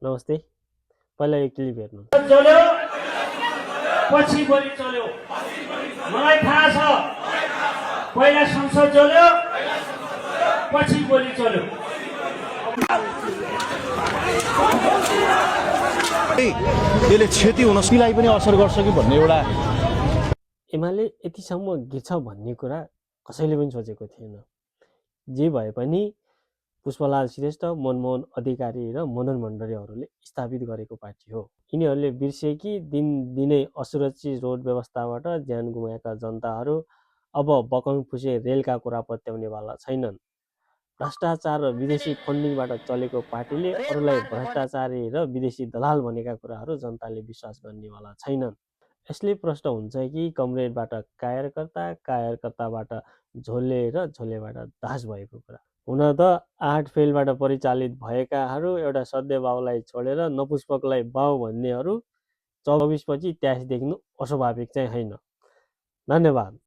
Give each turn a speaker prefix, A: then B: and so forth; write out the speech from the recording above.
A: नमस्ते। पहिला यो क्लिप हेर्नु।
B: चल्यो पछि बोली चल्यो। मलाई थाहा छ पहिला संसद चल्यो पछि बोली चल्यो।
C: यसले क्षति हुनलाई पनि असर गर्छ कि भन्ने एउटा
A: एमाले यतिसम्म गिर्छ भन्ने कुरा कसैले पनि सोचेको थिएन। जे भए पनि पुष्पलाल श्रेष्ठ, मनमोहन अधिकारी र मदन भण्डारीहरूले स्थापित गरेको पार्टी हो। यिनीहरूले बिर्से कि दिनदिनै असुरक्षित रोड व्यवस्थाबाट ज्यान गुमाएका जनताहरू अब बकम फुसे रेलका कुरा पत्याउनेवाला छैनन्। भ्रष्टाचार र विदेशी फन्डिङबाट चलेको पार्टीले अरूलाई भ्रष्टाचारी र विदेशी दलाल भनेका कुराहरू जनताले विश्वास गर्नेवाला छैनन्। यसले प्रश्न हुन्छ कि कमरेडबाट कायरकर्ता, कायरकर्ताबाट झोले र झोलेबाट दास भएको कुरा। हुन त 8 फेलबाट परिचालित भएकाहरू एउटा सध्य बाउलाई छोडेर नपुष्पकलाई बाउ भन्नेहरू 24 पछि 23 देख्नु अस्वाभाविक चाहिँ होइन। धन्यवाद।